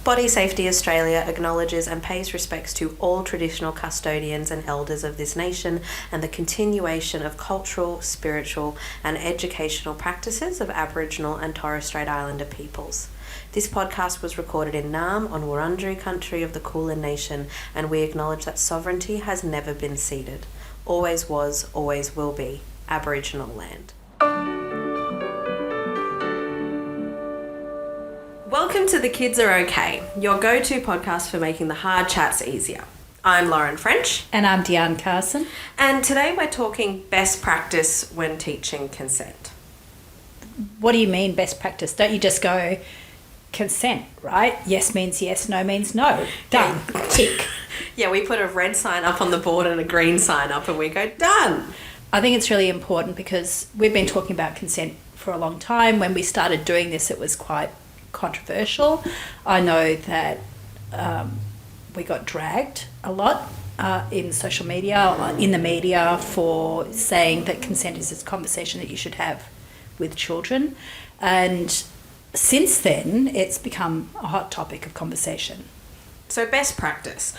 Body Safety Australia acknowledges and pays respects to all traditional custodians and elders of this nation and the continuation of cultural, spiritual and educational practices of Aboriginal and Torres Strait Islander peoples. This podcast was recorded in Naarm on Wurundjeri country of the Kulin Nation, and we acknowledge that sovereignty has never been ceded. Always was, always will be Aboriginal land. Welcome to The Kids Are Okay, your go-to podcast for making the hard chats easier. I'm Lauren French. And I'm Deanne, Carson. And today we're talking best practice when teaching consent. What do you mean best practice? Don't you just go consent, right? Yes means yes, no means no. Done. Tick. Yeah, we put a red sign up on the board and a green sign up and we go, done. I think it's really important because we've been talking about consent for a long time. When we started doing this, it was quite controversial. I know that we got dragged a lot in social media, in the media, for saying that consent is a conversation that you should have with children. And since then, it's become a hot topic of conversation. So best practice,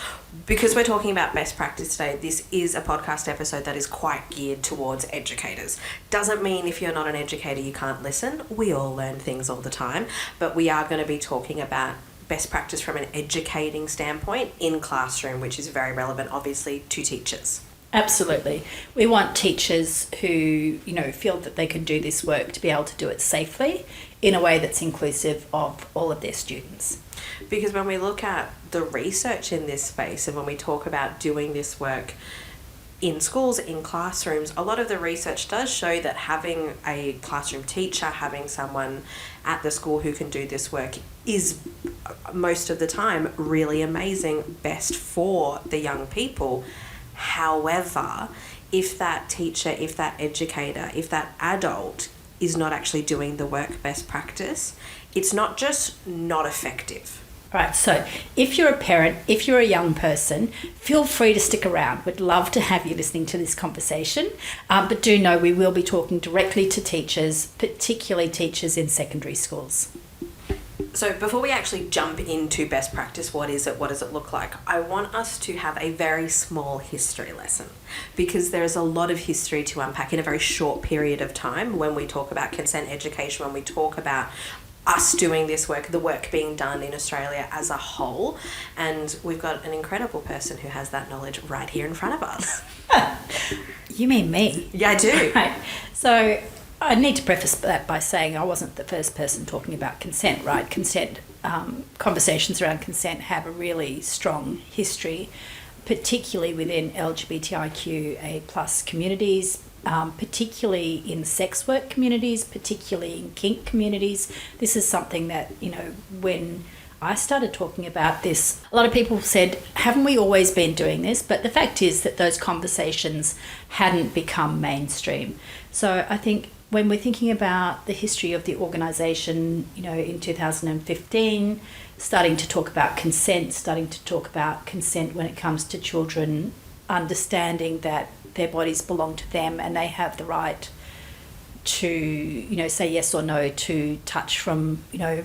because we're talking about best practice today, this is a podcast episode that is quite geared towards educators. Doesn't mean if you're not an educator you can't listen. We all learn things all the time, but we are going to be talking about best practice from an educating standpoint in classroom, which is very relevant, obviously, to teachers. Absolutely. We want teachers who, feel that they can do this work to be able to do it safely in a way that's inclusive of all of their students. Because when we look at the research in this space and when we talk about doing this work in schools, in classrooms, a lot of the research does show that having a classroom teacher, having someone at the school who can do this work is most of the time really amazing, best for the young people. However, if that teacher, if that educator, if that adult is not actually doing the work best practice, it's not just not effective. Right, so if you're a parent, if you're a young person, feel free to stick around. We'd love to have you listening to this conversation, but do know we will be talking directly to teachers, particularly teachers in secondary schools. So before we actually jump into best practice, what is it? What does it look like? I want us to have a very small history lesson because there is a lot of history to unpack in a very short period of time when we talk about consent education, when we talk about us doing this work, the work being done in Australia as a whole. And we've got an incredible person who has that knowledge right here in front of us. You mean me? Yeah, I do. Right. So I need to preface that by saying I wasn't the first person talking about consent, right? Consent, conversations around consent have a really strong history, particularly within LGBTIQA plus communities, particularly in sex work communities, particularly in kink communities. This is something that, when I started talking about this, a lot of people said, haven't we always been doing this? But the fact is that those conversations hadn't become mainstream. So I think when we're thinking about the history of the organisation, in 2015, starting to talk about consent when it comes to children, understanding that their bodies belong to them and they have the right to, say yes or no to touch from,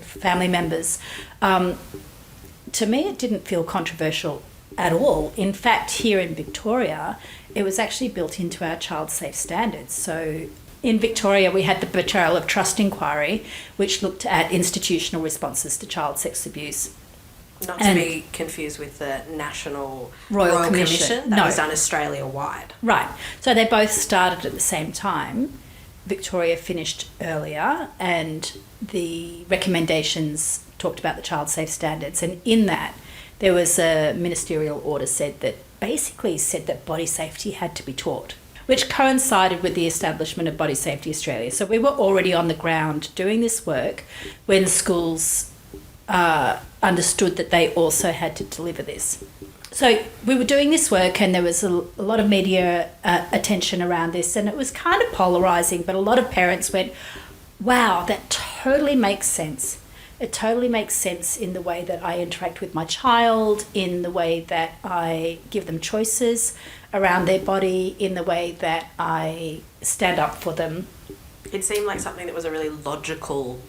family members. To me, it didn't feel controversial at all. In fact, here in Victoria, it was actually built into our child safe standards. So in Victoria, we had the Betrayal of Trust Inquiry, which looked at institutional responses to child sex abuse. Not to be confused with the National Royal Commission. That was done Australia-wide. Right. So they both started at the same time. Victoria finished earlier and the recommendations talked about the child safe standards. And in that, there was a ministerial order that basically said that body safety had to be taught, which coincided with the establishment of Body Safety Australia. So we were already on the ground doing this work when schools understood that they also had to deliver this. So we were doing this work and there was a lot of media attention around this, and it was kind of polarising, but a lot of parents went, wow, that totally makes sense. It totally makes sense in the way that I interact with my child, in the way that I give them choices around their body, in the way that I stand up for them. It seemed like something that was a really logical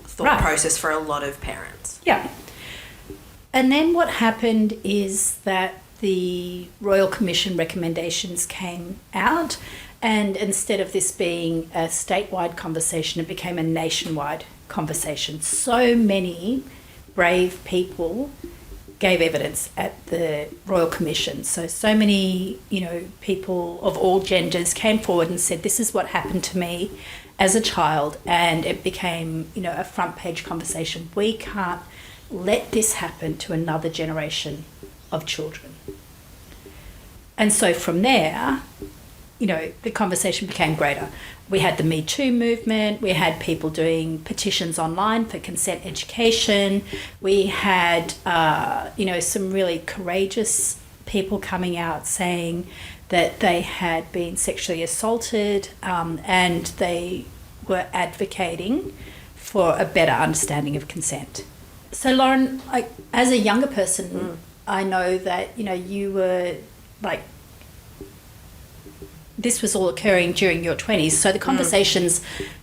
thought process for a lot of parents. Yeah. And then what happened is that the Royal Commission recommendations came out, and instead of this being a statewide conversation, it became a nationwide conversation. So many brave people gave evidence at the Royal Commission. So many, people of all genders came forward and said, this is what happened to me as a child, and it became, a front page conversation. We can't let this happen to another generation of children. And so from there, the conversation became greater. We had the Me Too movement. We had people doing petitions online for consent education. We had, some really courageous people coming out saying that they had been sexually assaulted, and they were advocating for a better understanding of consent. So Lauren, as a younger person, I know that, you were this was all occurring during your 20s. So the conversations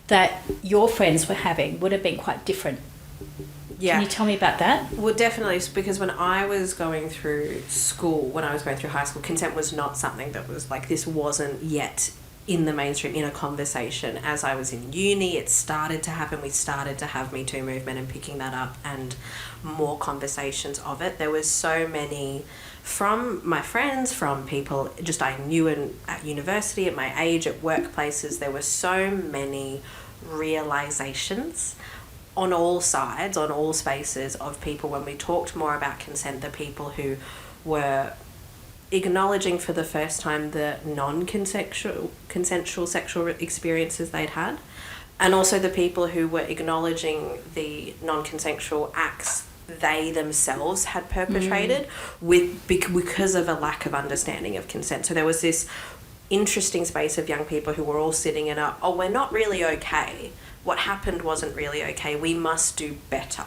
that your friends were having would have been quite different. Yeah. Can you tell me about that? Well, definitely, because when I was going through school, when I was going through high school, consent was not something that was this wasn't yet in the mainstream, in a conversation. As I was in uni, it started to happen. We started to have Me Too movement and picking that up and more conversations of it. There was so many from my friends, from people just I knew at university, at my age, at workplaces. There were so many realizations on all sides, on all spaces of people when we talked more about consent, the people who were acknowledging for the first time the consensual sexual experiences they'd had, and also the people who were acknowledging the non-consensual acts they themselves had perpetrated because of a lack of understanding of consent. So there was this interesting space of young people who were all sitting in we're not really okay. What happened wasn't really okay. We must do better.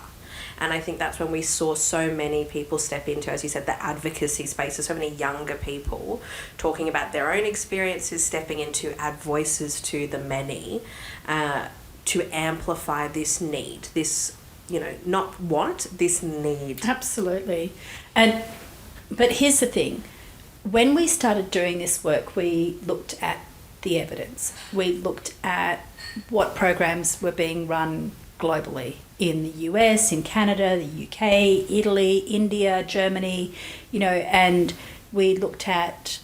And I think that's when we saw so many people step into, as you said, the advocacy space. So many younger people talking about their own experiences, stepping in to add voices to the many, to amplify this need, this, not want, this need. Absolutely. But here's the thing. When we started doing this work, we looked at the evidence. We looked at what programs were being run globally in the US, in Canada, the UK, Italy, India, Germany, and we looked at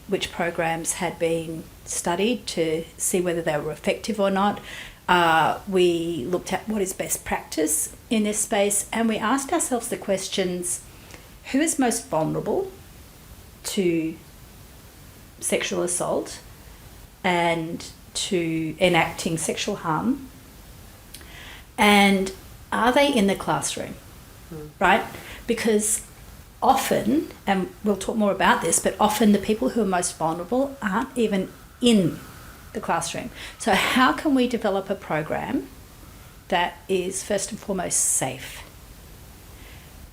which programs had been studied to see whether they were effective or not. We looked at what is best practice in this space, and we asked ourselves the questions: who is most vulnerable to sexual assault and to enacting sexual harm? And are they in the classroom, right? Because often, and we'll talk more about this, but often the people who are most vulnerable aren't even in the classroom. So how can we develop a program that is first and foremost safe,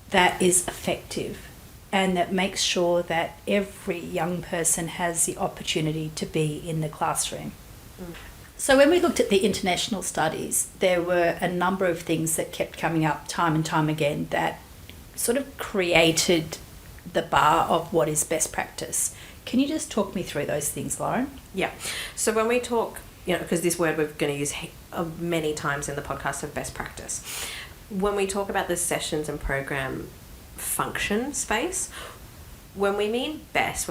that is effective, and that makes sure that every young person has the opportunity to be in the classroom? So when we looked at the international studies, there were a number of things that kept coming up time and time again that sort of created the bar of what is best practice. Can you just talk me through those things, Lauren? Yeah. So when we talk, because this word we're going to use many times in the podcast of best practice, when we talk about the sessions and program function space, when we mean best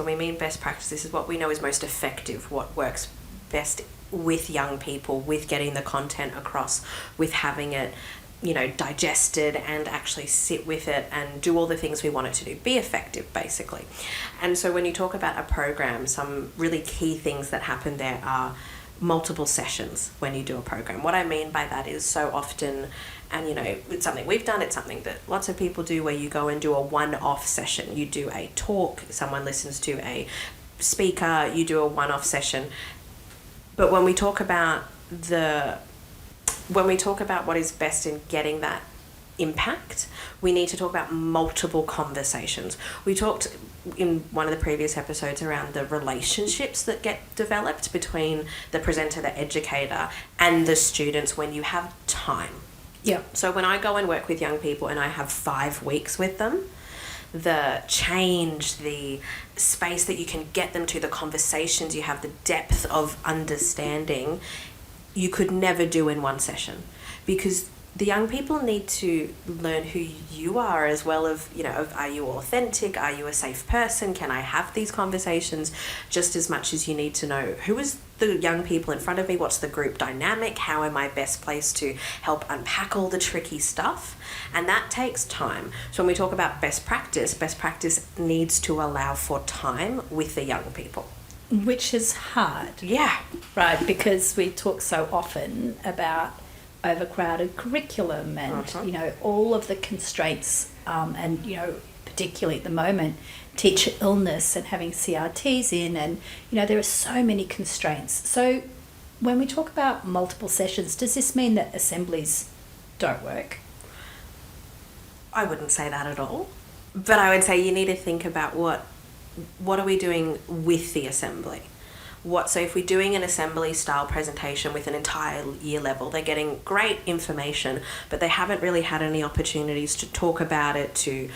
practice, this is what we know is most effective, what works best with young people, with getting the content across, with having it, digested and actually sit with it and do all the things we want it to do, be effective basically. And so when you talk about a program, some really key things that happen there are multiple sessions when you do a program. What I mean by that is so often, and it's something we've done, it's something that lots of people do, where you go and do a one-off session. You do a talk, someone listens to a speaker, you do a one-off session. But when we talk about what is best in getting that impact, we need to talk about multiple conversations. We talked in one of the previous episodes around the relationships that get developed between the presenter, the educator, and the students when you have time. Yeah. So when I go and work with young people and I have 5 weeks with them, the change, the space that you can get them to, the conversations you have, the depth of understanding, you could never do in one session, because the young people need to learn who you are as well of, are you authentic? Are you a safe person? Can I have these conversations? Just as much as you need to know who is the young people in front of me, what's the group dynamic, how am I best placed to help unpack all the tricky stuff? And that takes time. So when we talk about best practice needs to allow for time with the young people. Which is hard. Yeah. Right, because we talk so often about overcrowded curriculum and all of the constraints and particularly at the moment teacher illness and having CRTs in, and there are so many constraints. So when we talk about multiple sessions, does this mean that assemblies don't work? I wouldn't say that at all, but I would say you need to think about what are we doing with the assembly. So if we're doing an assembly style presentation with an entire year level, they're getting great information, but they haven't really had any opportunities to talk about it, to,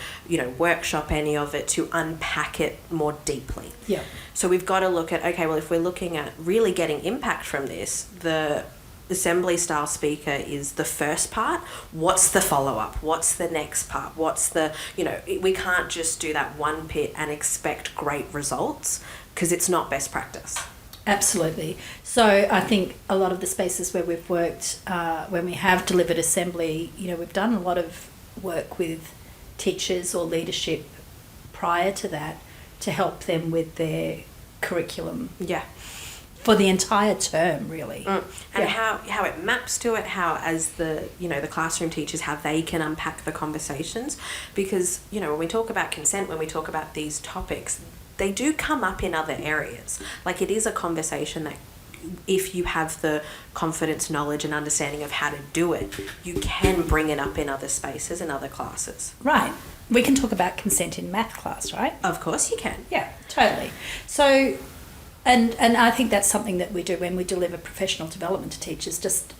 workshop any of it, to unpack it more deeply. Yeah. So we've got to look at, okay, well, if we're looking at really getting impact from this, the assembly style speaker is the first part. What's the follow-up? What's the next part? We can't just do that one bit and expect great results, because it's not best practice. Absolutely. So I think a lot of the spaces where we've worked, when we have delivered assembly, we've done a lot of work with teachers or leadership prior to that to help them with their curriculum. Yeah. For the entire term, really. And how it maps to it, how as the classroom teachers, how they can unpack the conversations. Because, when we talk about consent, when we talk about these topics, they do come up in other areas. Like, it is a conversation that if you have the confidence, knowledge and understanding of how to do it, you can bring it up in other spaces and other classes. Right. We can talk about consent in math class, right? Of course you can. Yeah, totally. So, and I think that's something that we do when we deliver professional development to teachers, just,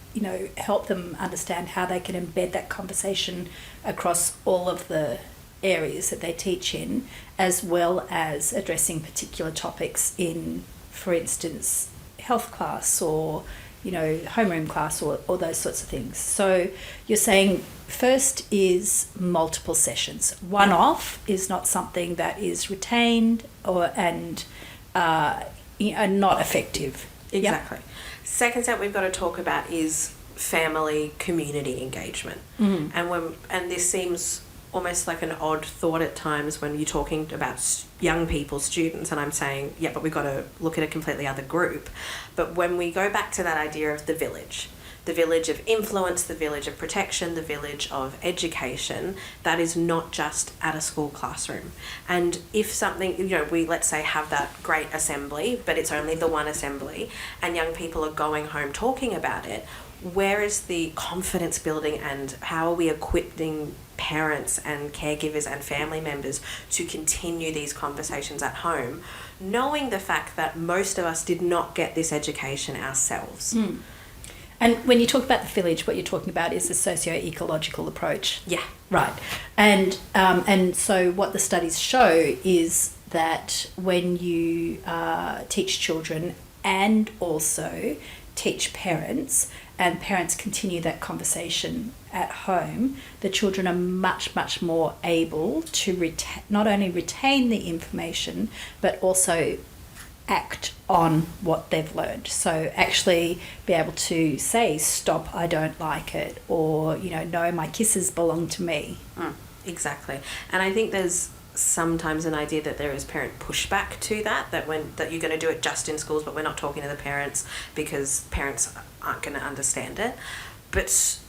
help them understand how they can embed that conversation across all of the areas that they teach in, as well as addressing particular topics in, for instance, health class or, homeroom class or those sorts of things. So you're saying first is multiple sessions. One off is not something that is retained and not effective. Exactly. Yep. Second step we've got to talk about is family community engagement. And this seems almost like an odd thought at times when you're talking about young people, students, and I'm saying, yeah, but we've got to look at a completely other group. But when we go back to that idea of the village of influence, the village of protection, the village of education, that is not just at a school classroom. And if something, we, let's say, have that great assembly, but it's only the one assembly, and young people are going home talking about it, where is the confidence building, and how are we equipping parents and caregivers and family members to continue these conversations at home, knowing the fact that most of us did not get this education ourselves. And when you talk about the village, what you're talking about is the socio-ecological approach. Yeah. Right. And so what the studies show is that when you teach children and also teach parents, and parents continue that conversation at home, the children are much, much more able to not only retain the information, but also act on what they've learned. So actually be able to say, stop, I don't like it, or, no, my kisses belong to me. Exactly. And I think there's sometimes an idea that there is parent pushback to that you're going to do it just in schools, but we're not talking to the parents because parents aren't going to understand it. But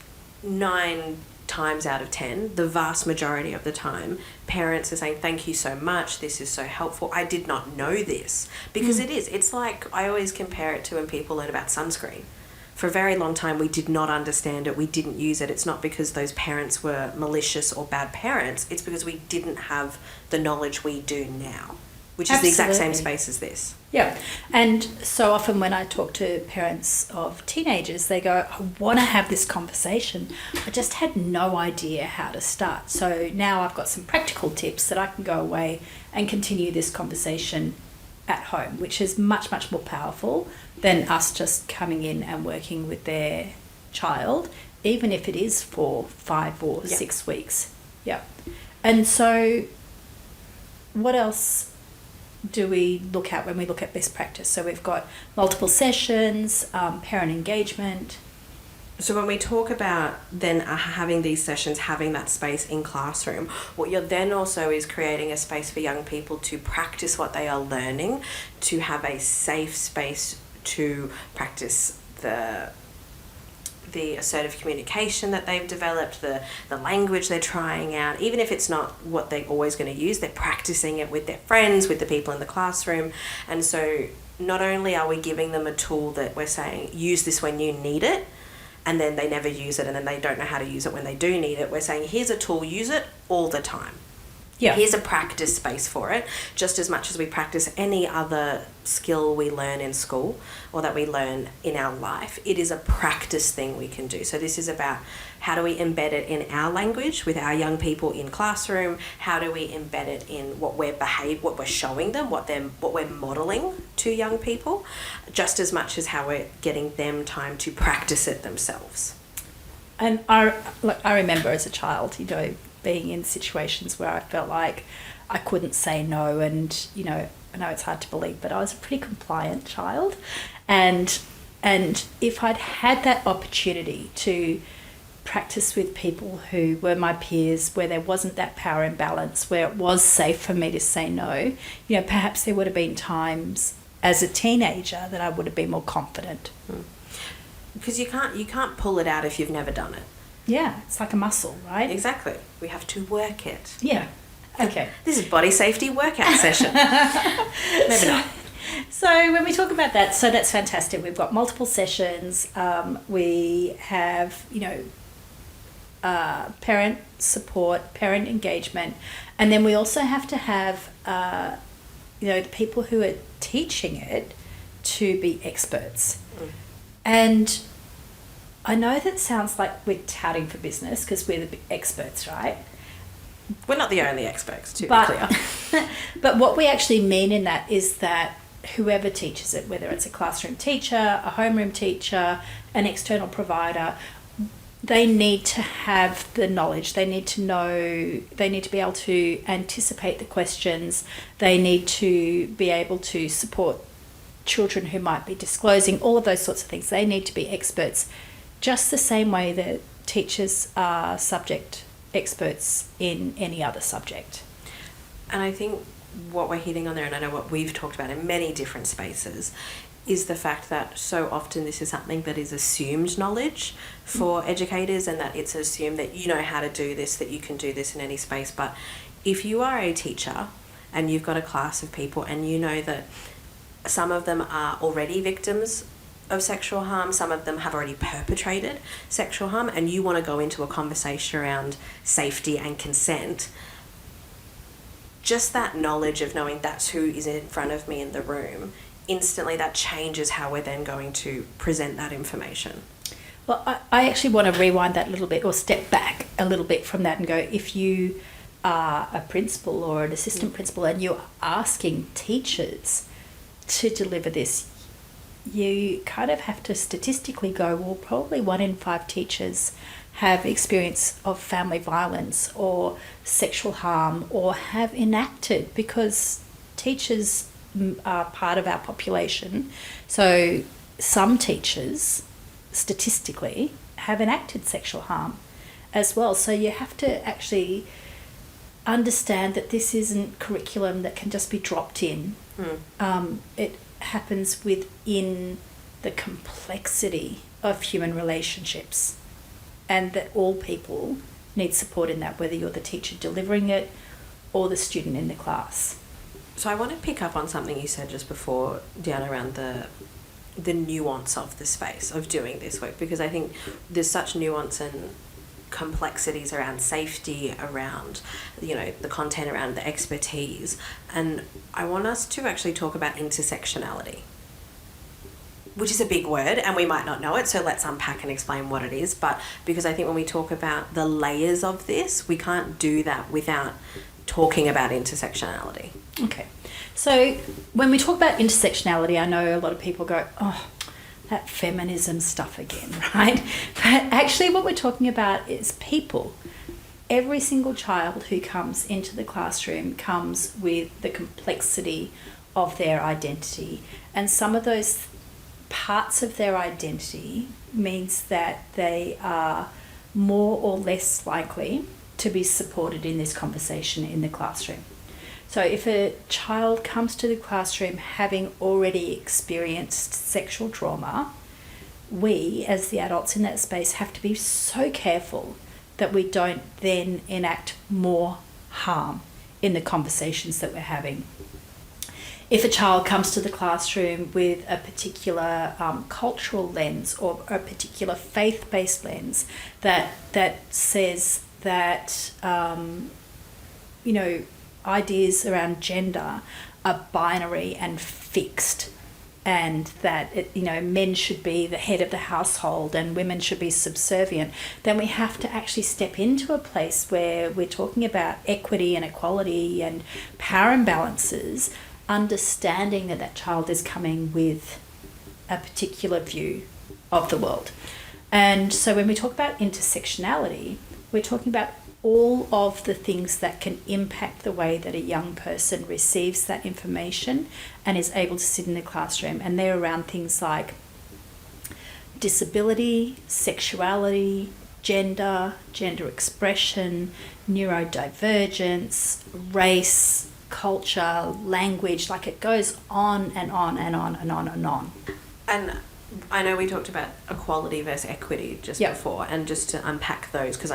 9 times out of 10, the vast majority of the time, parents are saying, thank you so much, this is so helpful, I did not know this. Because it's like, I always compare it to when people learn about sunscreen. For a very long time, we did not understand it, we didn't use it. It's not because those parents were malicious or bad parents, it's because we didn't have the knowledge we do now. which is the exact same Absolutely. space as this. Yeah. And so often when I talk to parents of teenagers, they go, I want to have this conversation. I just had no idea how to start. So now I've got some practical tips that I can go away and continue this conversation at home, which is much, much more powerful than us just coming in and working with their child, even if it is for 5 or 6 weeks. Yeah. And so what else do we look at when we look at best practice? So we've got multiple sessions, parent engagement. So when we talk about then having these sessions, having that space in classroom, what you're then also is creating a space for young people to practice what they are learning, to have a safe space to practice the assertive communication that they've developed, the language they're trying out. Even if it's not what they're always going to use, they're practicing it with their friends, with the people in the classroom. And so not only are we giving them a tool that we're saying, use this when you need it, and then they never use it and then they don't know how to use it when they do need it. We're saying, here's a tool, use it all the time. Yeah. Here's a practice space for it, just as much as we practice any other skill we learn in school or that we learn in our life. It is a practice thing we can do. So this is about how do we embed it in our language with our young people in classroom? How do we embed it in what we're showing them, what we're modeling to young people, just as much as how we're getting them time to practice it themselves. And I remember as a child, being in situations where I felt like I couldn't say no, and I know it's hard to believe, but I was a pretty compliant child, and if I'd had that opportunity to practice with people who were my peers, where there wasn't that power imbalance, where it was safe for me to say no, perhaps there would have been times as a teenager that I would have been more confident. Because you can't pull it out if you've never done it. Yeah, it's like a muscle, right? Exactly. We have to work it. Yeah. Okay. This is body safety workout session. Maybe not. So when we talk about that, so that's fantastic. We've got multiple sessions. We have, parent support, parent engagement, and then we also have to have, the people who are teaching it to be experts. And I know that sounds like we're touting for business because we're the experts, right? We're not the only experts, to be clear. But what we actually mean in that is that whoever teaches it, whether it's a classroom teacher, a homeroom teacher, an external provider, they need to have the knowledge. They need to know, they need to be able to anticipate the questions. They need to be able to support children who might be disclosing, all of those sorts of things. They need to be experts, just the same way that teachers are subject experts in any other subject. And I think what we're hitting on there, and I know what we've talked about in many different spaces, is the fact that so often this is something that is assumed knowledge for educators, and that it's assumed that you know how to do this, that you can do this in any space. But if you are a teacher and you've got a class of people and you know that some of them are already victims of sexual harm, some of them have already perpetrated sexual harm, and you want to go into a conversation around safety and consent, just that knowledge of knowing that's who is in front of me in the room, instantly that changes how we're then going to present that information. Well, I actually want to rewind that a little bit, or step back a little bit from that and go, if you are a principal or an assistant principal and you're asking teachers to deliver this, you kind of have to statistically go, well, probably 1 in 5 teachers have experience of family violence or sexual harm, or have enacted, because teachers are part of our population. So some teachers statistically have enacted sexual harm as well. So you have to actually understand that this isn't curriculum that can just be dropped in. It happens within the complexity of human relationships, and that all people need support in that, whether you're the teacher delivering it or the student in the class. So I want to pick up on something you said just before, Deanne, around the nuance of the space of doing this work, because I think there's such nuance and complexities around safety, around, you know, the content around the expertise. And I want us to actually talk about intersectionality, which is a big word and we might not know it, so let's unpack and explain what it is. But because I think when we talk about the layers of this, we can't do that without talking about intersectionality. Okay. So when we talk about intersectionality, I know a lot of people go, oh, that feminism stuff again, right? But actually what we're talking about is people. Every single child who comes into the classroom comes with the complexity of their identity. And some of those parts of their identity means that they are more or less likely to be supported in this conversation in the classroom. So if a child comes to the classroom having already experienced sexual trauma, we as the adults in that space have to be so careful that we don't then enact more harm in the conversations that we're having. If a child comes to the classroom with a particular cultural lens or a particular faith-based lens that says that, you know, ideas around gender are binary and fixed, and that you know, men should be the head of the household and women should be subservient, then we have to actually step into a place where we're talking about equity and equality and power imbalances, understanding that that child is coming with a particular view of the world. And so when we talk about intersectionality, we're talking about all of the things that can impact the way that a young person receives that information and is able to sit in the classroom. And they're around things like disability, sexuality, gender expression, neurodivergence, race, culture, language, like it goes on and on and on and on and on. And I know we talked about equality versus equity just before, and just to unpack those, because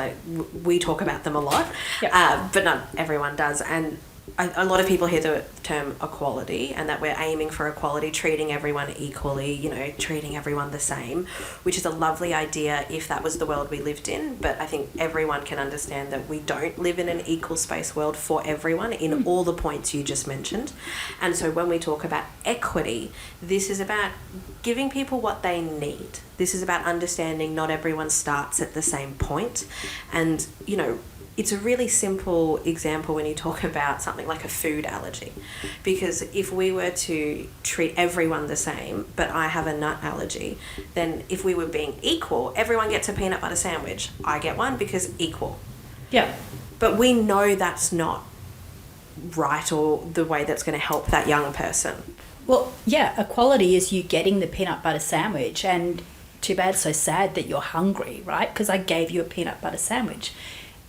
we talk about them a lot, but not everyone does. And a lot of people hear the term equality and that we're aiming for equality, treating everyone equally, you know, treating everyone the same, which is a lovely idea if that was the world we lived in. But I think everyone can understand that we don't live in an equal space world for everyone in all the points you just mentioned. And so when we talk about equity, this is about giving people what they need. This is about understanding not everyone starts at the same point. And, you know, it's a really simple example when you talk about something like a food allergy. Because if we were to treat everyone the same, but I have a nut allergy, then if we were being equal, everyone gets a peanut butter sandwich. I get one because equal. Yeah. But we know that's not right or the way that's going to help that young person. Well, yeah, equality is you getting the peanut butter sandwich, and too bad, so sad that you're hungry, right? Because I gave you a peanut butter sandwich.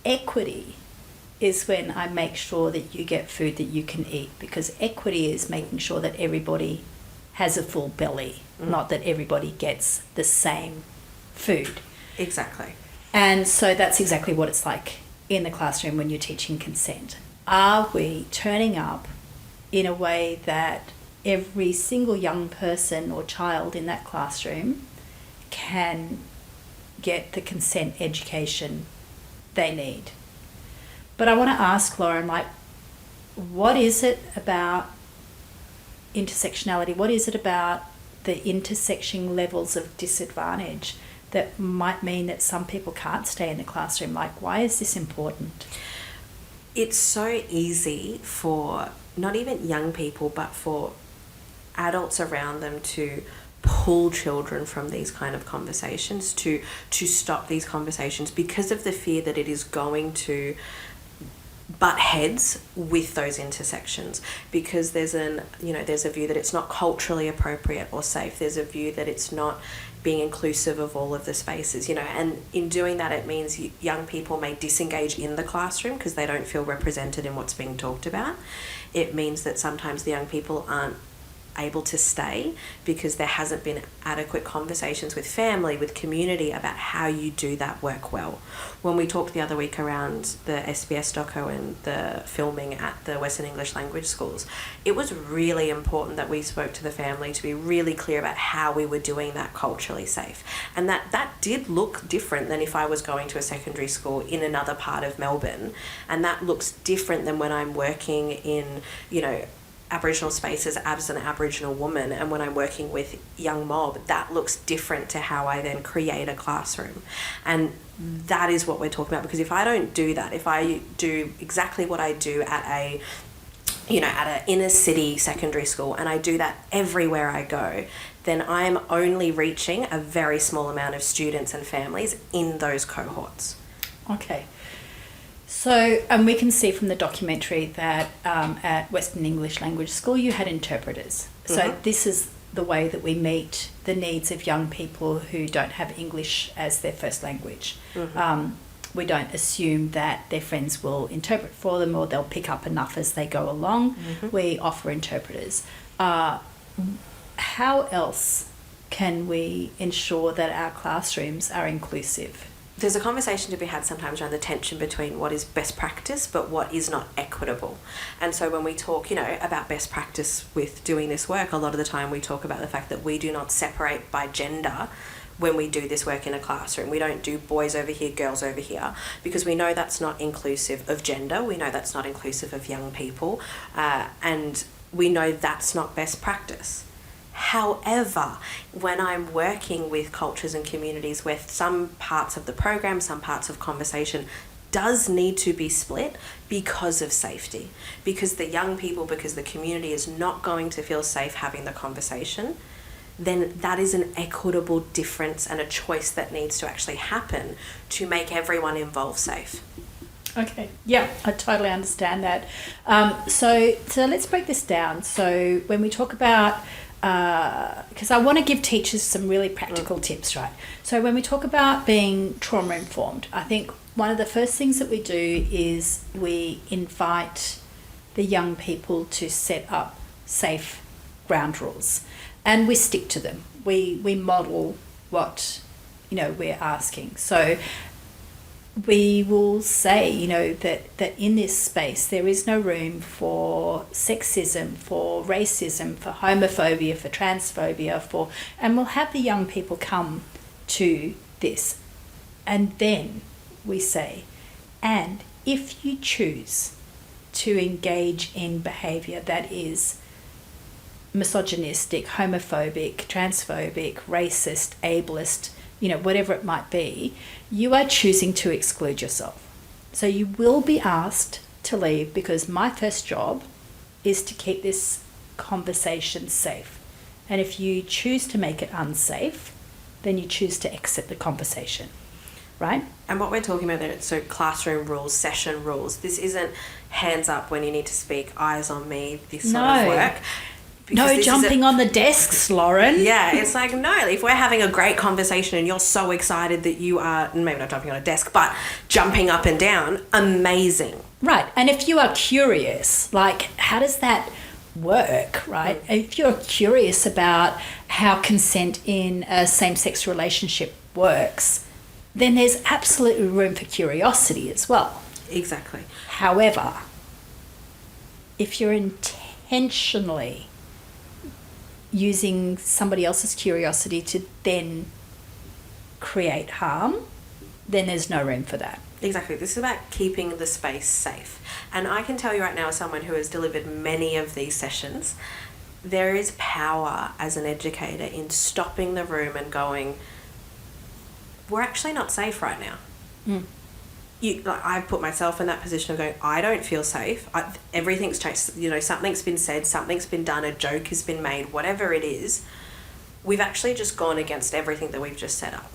Equity is when I make sure that you get food that you can eat, because equity is making sure that everybody has a full belly, not that everybody gets the same food. Exactly. And so that's exactly what it's like in the classroom when you're teaching consent. Are we turning up in a way that every single young person or child in that classroom can get the consent education they need? But I want to ask Lauren, like, what is it about intersectionality? What is it about the intersecting levels of disadvantage that might mean that some people can't stay in the classroom? Like, why is this important? It's so easy for not even young people, but for adults around them to pull children from these kind of conversations, to stop these conversations, because of the fear that it is going to butt heads with those intersections, because there's a view that it's not culturally appropriate or safe. There's a view that it's not being inclusive of all of the spaces, you know, and in doing that, it means young people may disengage in the classroom because they don't feel represented in what's being talked about. It means that sometimes the young people aren't able to stay because there hasn't been adequate conversations with family, with community about how you do that work well. When we talked the other week around the SBS doco and the filming at the Western English language schools, it was really important that we spoke to the family to be really clear about how we were doing that culturally safe. And that did look different than if I was going to a secondary school in another part of Melbourne. And that looks different than when I'm working in, Aboriginal spaces as an Aboriginal woman, and when I'm working with young mob, that looks different to how I then create a classroom. And that is what we're talking about, because if I don't do that, if I do exactly what I do at an inner city secondary school, and I do that everywhere I go, then I'm only reaching a very small amount of students and families in those cohorts. Okay. So, and we can see from the documentary that at Western English Language School you had interpreters. So this is the way that we meet the needs of young people who don't have English as their first language. We don't assume that their friends will interpret for them or they'll pick up enough as they go along. We offer interpreters. How else can we ensure that our classrooms are inclusive? There's a conversation to be had sometimes around the tension between what is best practice but what is not equitable. And so when we talk, about best practice with doing this work, a lot of the time we talk about the fact that we do not separate by gender when we do this work in a classroom. We don't do boys over here, girls over here, because we know that's not inclusive of gender. We know that's not inclusive of young people. And we know that's not best practice. However, when I'm working with cultures and communities where some parts of the program, some parts of conversation does need to be split because of safety, because the young people, because the community is not going to feel safe having the conversation, then that is an equitable difference and a choice that needs to actually happen to make everyone involved safe. Okay, yeah, I totally understand that. So let's break this down. So when we talk about because I want to give teachers some really practical tips, right? So when we talk about being trauma informed, I think one of the first things that we do is we invite the young people to set up safe ground rules, and we stick to them. We model what we're asking. So we will say, that in this space there is no room for sexism, for racism, for homophobia, for transphobia, and we'll have the young people come to this. And then we say, and if you choose to engage in behaviour that is misogynistic, homophobic, transphobic, racist, ableist, whatever it might be, you are choosing to exclude yourself. So you will be asked to leave, because my first job is to keep this conversation safe. And if you choose to make it unsafe, then you choose to exit the conversation, right? And what we're talking about there, so classroom rules, session rules, this isn't hands up when you need to speak, eyes on me, this sort of work. No jumping on the desks, Lauren. Yeah, it's like, no, if we're having a great conversation and you're so excited that you are, maybe not jumping on a desk, but jumping up and down, amazing. Right, and if you are curious, like, how does that work, right? If you're curious about how consent in a same-sex relationship works, then there's absolutely room for curiosity as well. Exactly. However, if you're intentionally using somebody else's curiosity to then create harm, then there's no room for that. Exactly. This is about keeping the space safe. And I can tell you right now, as someone who has delivered many of these sessions, there is power as an educator in stopping the room and going, we're actually not safe right now. I've put myself in that position of going, I don't feel safe. Everything's changed. Something's been said, something's been done, a joke has been made, whatever it is. We've actually just gone against everything that we've just set up.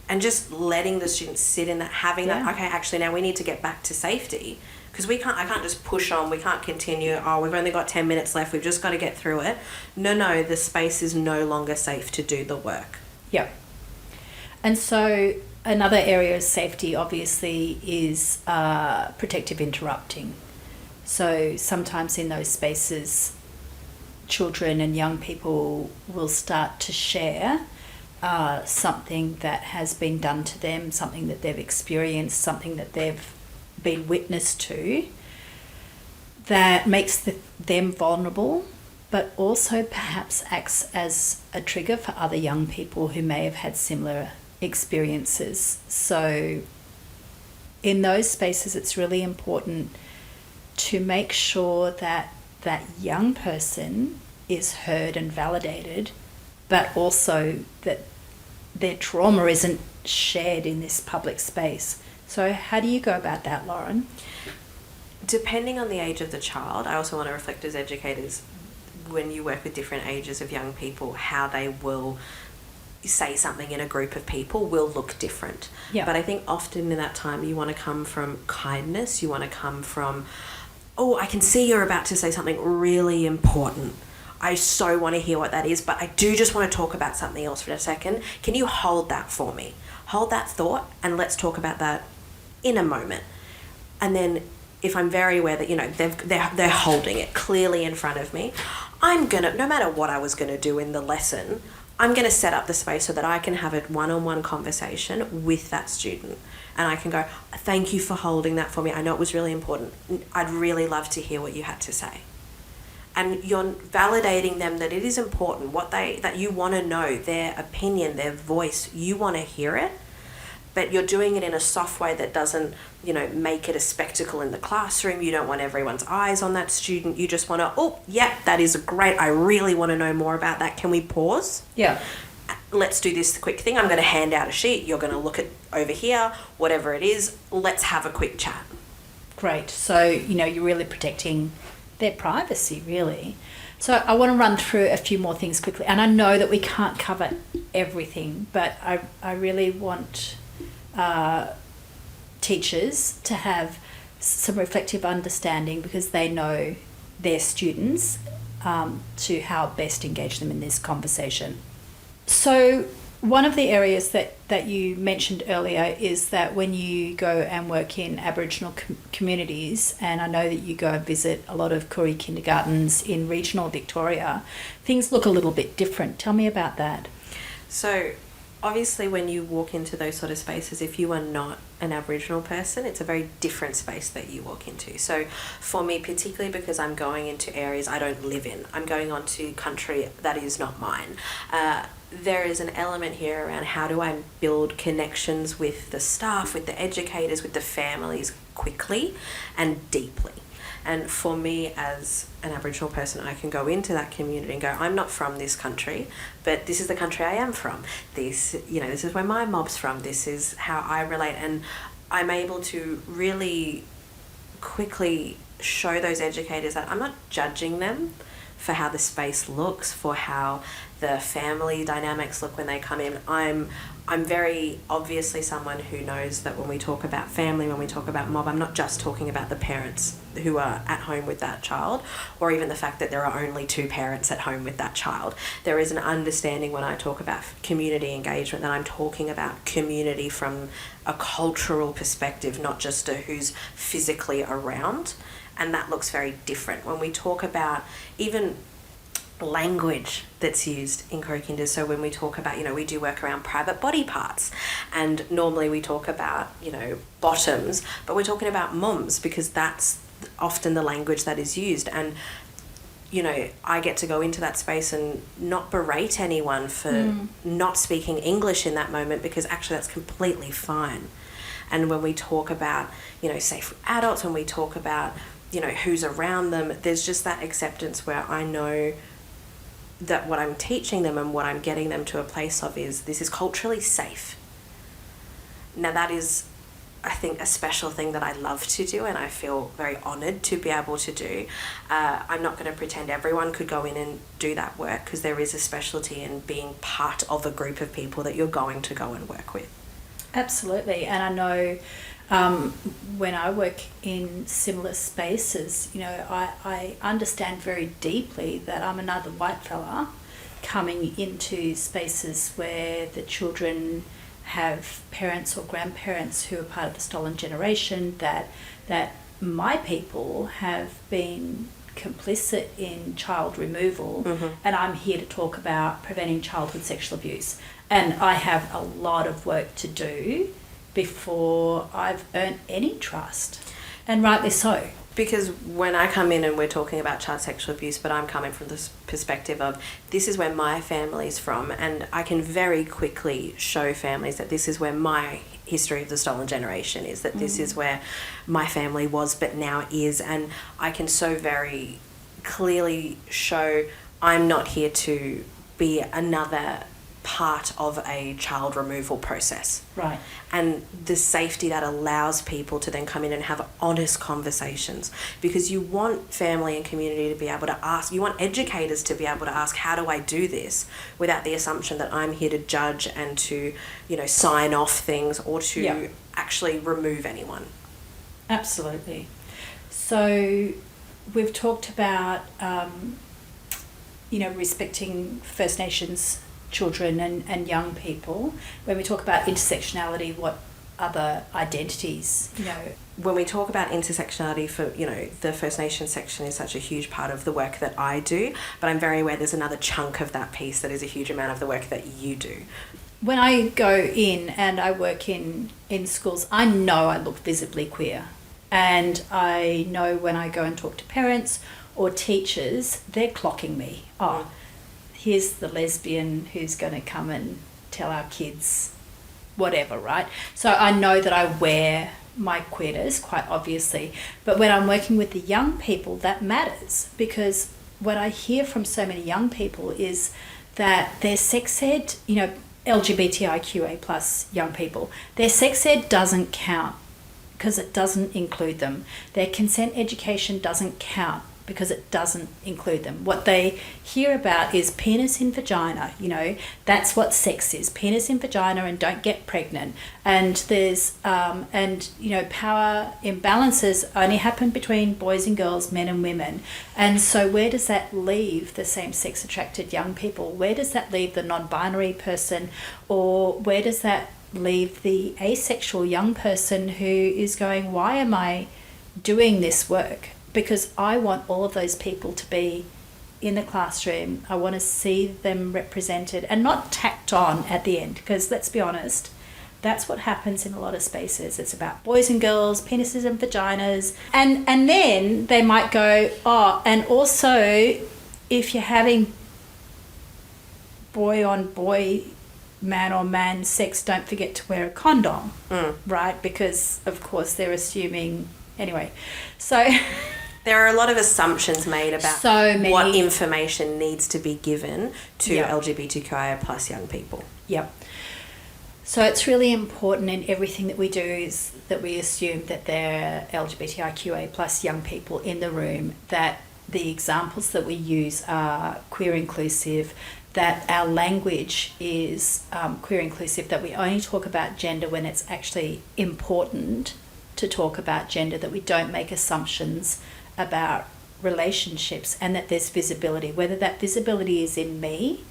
And just letting the students sit in that, having that, okay, actually now we need to get back to safety. Because I can't just push on, we can't continue, we've only got 10 minutes left, we've just got to get through it. No, the space is no longer safe to do the work. Yeah. And so another area of safety, obviously, is protective interrupting. So sometimes in those spaces, children and young people will start to share something that has been done to them, something that they've experienced, something that they've been witness to, that makes them vulnerable, but also perhaps acts as a trigger for other young people who may have had similar experiences. So in those spaces, it's really important to make sure that that young person is heard and validated, but also that their trauma isn't shared in this public space. So how do you go about that, Lauren? Depending on the age of the child, I also want to reflect as educators, when you work with different ages of young people, how they will say something in a group of people will look different. Yeah. But I think often in that time you want to come from kindness, you want to come from, oh, I can see you're about to say something really important. I so want to hear what that is, but I do just want to talk about something else for a second. Can you hold that for me? Hold that thought and let's talk about that in a moment. And then if I'm very aware that, you know, they're holding it clearly in front of me, I'm going to, no matter what I was going to do in the lesson, I'm going to set up the space so that I can have a one-on-one conversation with that student. And I can go, thank you for holding that for me. I know it was really important. I'd really love to hear what you had to say. And you're validating them that it is important, that you want to know, their opinion, their voice, you want to hear it, but you're doing it in a soft way that doesn't, you know, make it a spectacle in the classroom. You don't want everyone's eyes on that student. You just want to, oh, yeah, that is great. I really want to know more about that. Can we pause? Yeah. Let's do this quick thing. I'm going to hand out a sheet. You're going to look at over here, whatever it is. Let's have a quick chat. Great. So, you know, you're really protecting their privacy, really. So I want to run through a few more things quickly. And I know that we can't cover everything, but I really want teachers to have some reflective understanding, because they know their students, to how best engage them in this conversation. So one of the areas that you mentioned earlier is that when you go and work in Aboriginal communities, and I know that you go and visit a lot of Koori kindergartens in regional Victoria, things look a little bit different. Tell me about that. So obviously when you walk into those sort of spaces, if you are not an Aboriginal person, it's a very different space that you walk into. So for me, particularly because I'm going into areas I don't live in, I'm going onto country that is not mine. There is an element here around how do I build connections with the staff, with the educators, with the families quickly and deeply. And for me as an Aboriginal person, I can go into that community and go, I'm not from this country, but this is the country I am from. This, you know, this is where my mob's from. This is how I relate. And I'm able to really quickly show those educators that I'm not judging them for how the space looks, for how the family dynamics look when they come in. I'm very obviously someone who knows that when we talk about family, when we talk about mob, I'm not just talking about the parents who are at home with that child, or even the fact that there are only two parents at home with that child. There is an understanding when I talk about community engagement that I'm talking about community from a cultural perspective, not just to who's physically around. And that looks very different when we talk about even language that's used in Koori. So when we talk about, you know, we do work around private body parts, and normally we talk about, you know, bottoms, but we're talking about mums because that's often the language that is used. And, you know, I get to go into that space and not berate anyone for not speaking English in that moment, because actually that's completely fine. And when we talk about, you know, safe adults, when we talk about, you know, who's around them, there's just that acceptance where I know that what I'm teaching them and what I'm getting them to a place of is this is culturally safe. Now that is, I think, a special thing that I love to do, and I feel very honoured to be able to do. I'm not going to pretend everyone could go in and do that work, because there is a specialty in being part of a group of people that you're going to go and work with. Absolutely. And I know when I work in similar spaces, you know, I understand very deeply that I'm another white fella coming into spaces where the children have parents or grandparents who are part of the stolen generation, that my people have been complicit in child removal, and I'm here to talk about preventing childhood sexual abuse. And I have a lot of work to do before I've earned any trust, and rightly so. Because when I come in and we're talking about child sexual abuse, but I'm coming from this perspective of this is where my family's from, and I can very quickly show families that this is where my history of the stolen generation is, that this is where my family was but now is, and I can so very clearly show I'm not here to be another part of a child removal process. Right. And the safety that allows people to then come in and have honest conversations, because you want family and community to be able to ask, you want educators to be able to ask, how do I do this, without the assumption that I'm here to judge and to, you know, sign off things or to actually remove anyone. Absolutely. So we've talked about respecting First Nations children and young people. When we talk about intersectionality, what other identities, When we talk about intersectionality for, the First Nations section is such a huge part of the work that I do, but I'm very aware there's another chunk of that piece that is a huge amount of the work that you do. When I go in and I work in schools, I know I look visibly queer. And I know when I go and talk to parents or teachers, they're clocking me. Oh, here's the lesbian who's going to come and tell our kids whatever, right? So I know that I wear my queerness, quite obviously. But when I'm working with the young people, that matters, because what I hear from so many young people is that their sex ed, LGBTIQA plus young people, their sex ed doesn't count because it doesn't include them. Their consent education doesn't count because it doesn't include them. What they hear about is penis in vagina, that's what sex is, penis in vagina, and don't get pregnant. And there's, power imbalances only happen between boys and girls, men and women. And so where does that leave the same-sex attracted young people? Where does that leave the non-binary person? Or where does that leave the asexual young person who is going, why am I doing this work? Because I want all of those people to be in the classroom. I want to see them represented and not tacked on at the end, because let's be honest, that's what happens in a lot of spaces. It's about boys and girls, penises and vaginas. And then they might go, and also if you're having boy on boy, man on man sex, don't forget to wear a condom, right? Because of course they're assuming, anyway. So... There are a lot of assumptions made about what information needs to be given to LGBTQIA plus young people. Yep. So it's really important in everything that we do is that we assume that there are LGBTIQA plus young people in the room, that the examples that we use are queer inclusive, that our language is queer inclusive, that we only talk about gender when it's actually important to talk about gender, that we don't make assumptions about relationships, and that there's visibility, whether that visibility is in me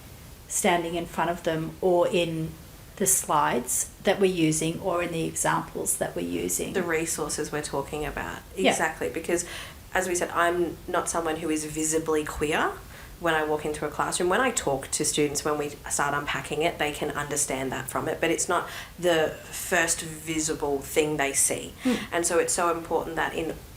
standing in front of them or in the slides that we're using or in the examples that we're using. The resources we're talking about. Exactly. Yeah. Because as we said, I'm not someone who is visibly queer when I walk into a classroom. When I talk to students, when we start unpacking it, they can understand that from it, but it's not the first visible thing they see. And so it's so important that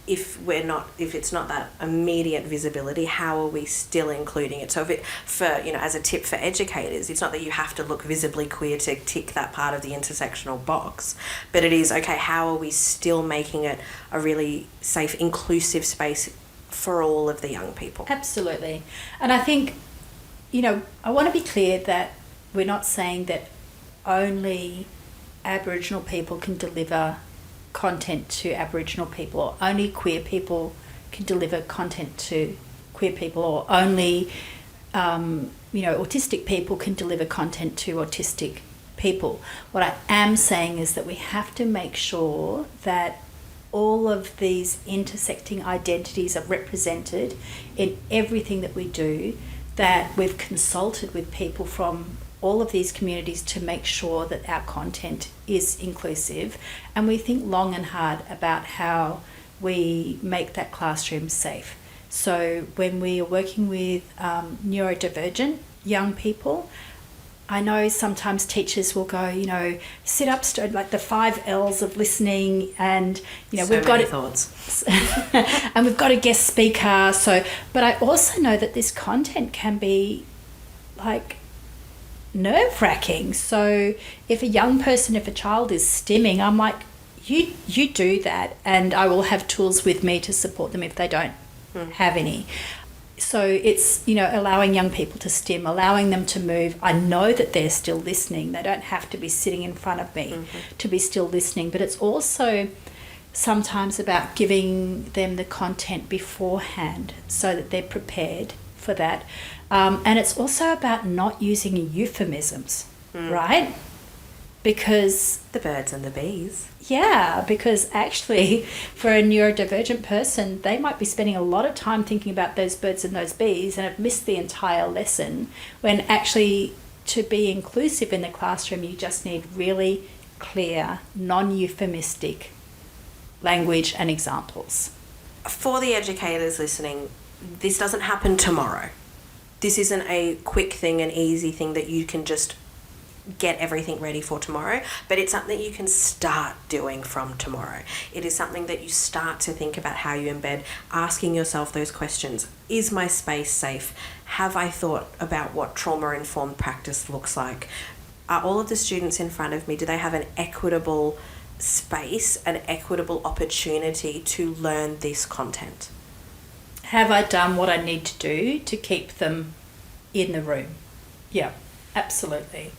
if it's not that immediate visibility, how are we still including it? So as a tip for educators, it's not that you have to look visibly queer to tick that part of the intersectional box, but it is, okay, how are we still making it a really safe, inclusive space for all of the young people? Absolutely. And I think, I want to be clear that we're not saying that only Aboriginal people can deliver content to Aboriginal people, or only queer people can deliver content to queer people, or only autistic people can deliver content to autistic people. What I am saying is that we have to make sure that all of these intersecting identities are represented in everything that we do, that we've consulted with people from all of these communities to make sure that our content is inclusive, and we think long and hard about how we make that classroom safe. So when we are working with neurodivergent young people, I know sometimes teachers will go, sit up straight, like the 5 L's of listening, and we've got thoughts, and we've got a guest speaker. So, but I also know that this content can be like nerve-wracking. So, if a child is stimming, I'm like, you do that, and I will have tools with me to support them if they don't have any. So it's, allowing young people to stim, allowing them to move. I know that they're still listening. They don't have to be sitting in front of me to be still listening. But it's also sometimes about giving them the content beforehand so that they're prepared for that. And it's also about not using euphemisms, right? Because the birds and the bees. Yeah, because actually for a neurodivergent person, they might be spending a lot of time thinking about those birds and those bees and have missed the entire lesson, when actually to be inclusive in the classroom, you just need really clear, non-euphemistic language and examples. For the educators listening, this doesn't happen tomorrow. This isn't a quick thing, an easy thing that you can just get everything ready for tomorrow, but it's something you can start doing from tomorrow. It is something that you start to think about how you embed, asking yourself those questions. Is my space safe? Have I thought about what trauma-informed practice looks like? Are all of the students in front of me, do they have an equitable space, an equitable opportunity to learn this content? Have I done what I need to do to keep them in the room? Yeah, absolutely.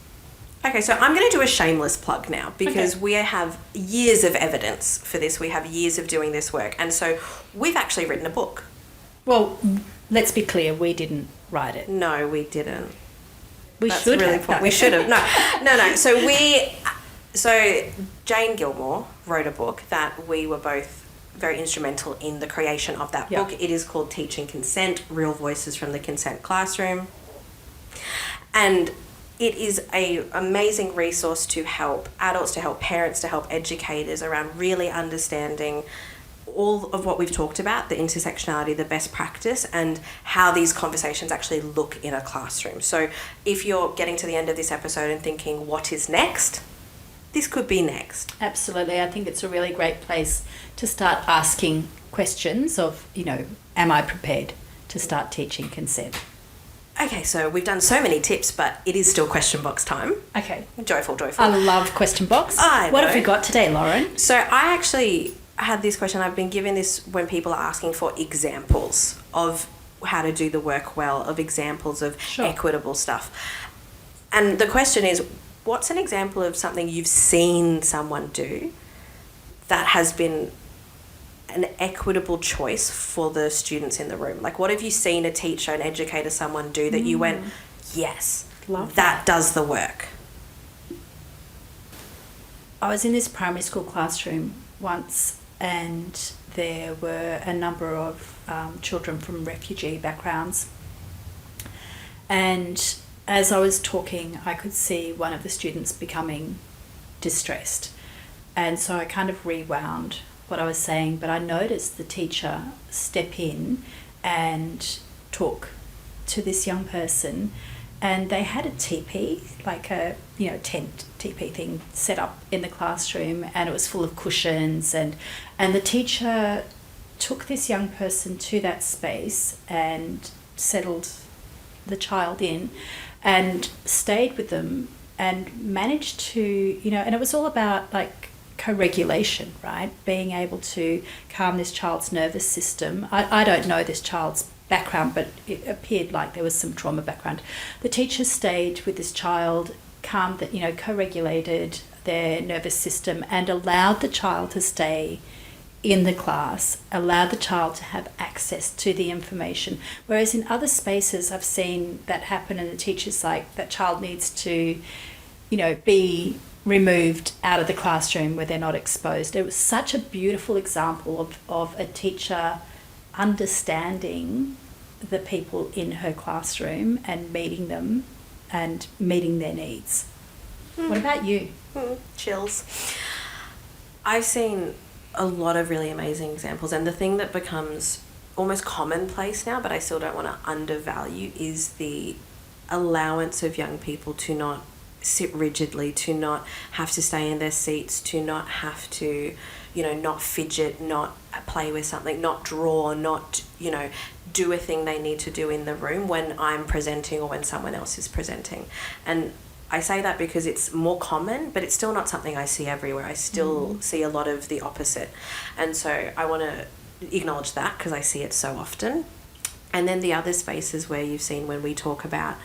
Okay, so I'm going to do a shameless plug now, because we have years of evidence for this. We have years of doing this work. And so we've actually written a book. Well, let's be clear, we didn't write it. No, we didn't. We should have. We should have. No. So Jane Gilmore wrote a book that we were both very instrumental in the creation of that book. It is called Teaching Consent, Real Voices from the Consent Classroom. And it is an amazing resource to help adults, to help parents, to help educators around really understanding all of what we've talked about, the intersectionality, the best practice, and how these conversations actually look in a classroom. So if you're getting to the end of this episode and thinking, what is next? This could be next. Absolutely. I think it's a really great place to start asking questions of, am I prepared to start teaching consent? Okay, so we've done so many tips, but it is still question box time. Okay. Joyful. I love question box. What have we got today, Lauren? So I actually had this question. I've been given this when people are asking for examples of how to do the work well, of examples of equitable stuff. And the question is, what's an example of something you've seen someone do that has been an equitable choice for the students in the room? Like, what have you seen a teacher, an educator, someone do that you went, yes, love that does the work? I was in this primary school classroom once, and there were a number of children from refugee backgrounds. And as I was talking, I could see one of the students becoming distressed. And so I kind of rewound what I was saying, but I noticed the teacher step in and talk to this young person, and they had a teepee, like a tent teepee thing set up in the classroom, and it was full of cushions, and the teacher took this young person to that space and settled the child in and stayed with them and managed to, and it was all about like co-regulation, right? Being able to calm this child's nervous system. I don't know this child's background, but it appeared like there was some trauma background. The teacher stayed with this child, calmed that, co-regulated their nervous system, and allowed the child to stay in the class, allowed the child to have access to the information. Whereas in other spaces I've seen that happen, and the teacher's like, that child needs to, be removed out of the classroom where they're not exposed. It was such a beautiful example of a teacher understanding the people in her classroom and meeting them and meeting their needs. What about you? Chills. I've seen a lot of really amazing examples, and the thing that becomes almost commonplace now, but I still don't want to undervalue, is the allowance of young people to not sit rigidly, to not have to stay in their seats, to not have to, not fidget, not play with something, not draw, not, do a thing they need to do in the room when I'm presenting or when someone else is presenting. And I say that because it's more common, but it's still not something I see everywhere. I still see a lot of the opposite. And so I want to acknowledge that because I see it so often. And then the other spaces where you've seen when we talk about,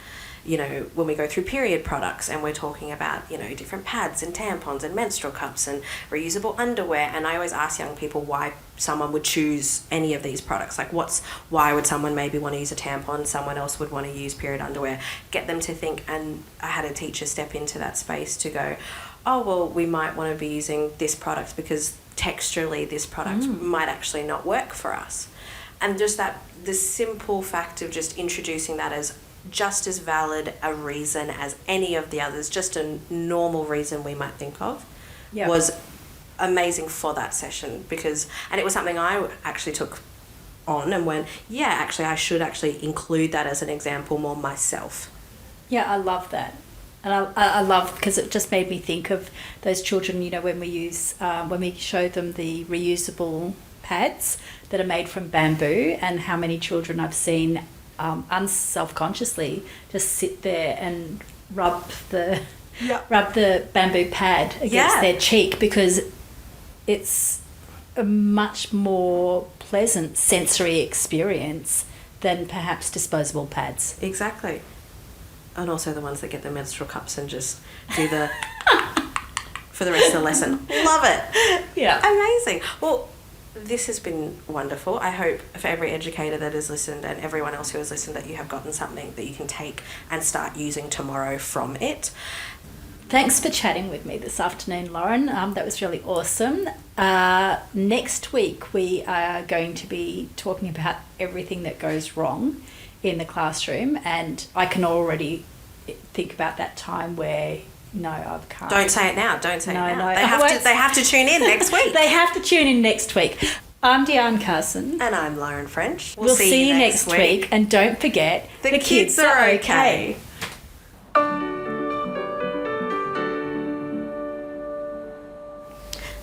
when we go through period products and we're talking about, different pads and tampons and menstrual cups and reusable underwear. And I always ask young people why someone would choose any of these products. Like why would someone maybe want to use a tampon? Someone else would want to use period underwear. Get them to think. And I had a teacher step into that space to go, oh, well, we might want to be using this product because texturally this product might actually not work for us. And just the simple fact of just introducing that as just as valid a reason as any of the others, just a normal reason we might think of, was amazing for that session and it was something I actually took on and went, actually I should actually include that as an example more myself. Yeah, I love that. And I love, because it just made me think of those children, when we show them the reusable pads that are made from bamboo, and how many children I've seen unselfconsciously just sit there and rub the bamboo pad against their cheek, because it's a much more pleasant sensory experience than perhaps disposable pads. Exactly. And also the ones that get the menstrual cups and just do the for the rest of the lesson. Love it. Yeah. Amazing. Well, this has been wonderful. I hope for every educator that has listened and everyone else who has listened that you have gotten something that you can take and start using tomorrow from it. Thanks for chatting with me this afternoon, Lauren. That was really awesome. Next week, we are going to be talking about everything that goes wrong in the classroom, and I can already think about that time where I can't. Don't say it now. Don't say it now. No. They have to tune in next week. They have to tune in next week. I'm Deanne Carson. And I'm Lauren French. We'll see you next week. And don't forget, the kids are okay.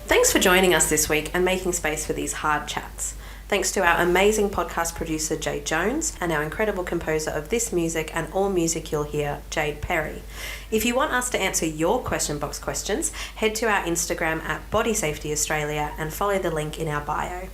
Thanks for joining us this week and making space for these hard chats. Thanks to our amazing podcast producer, Jade Jones, and our incredible composer of this music and all music you'll hear, Jade Perry. If you want us to answer your question box questions, head to our Instagram at Body Safety Australia and follow the link in our bio.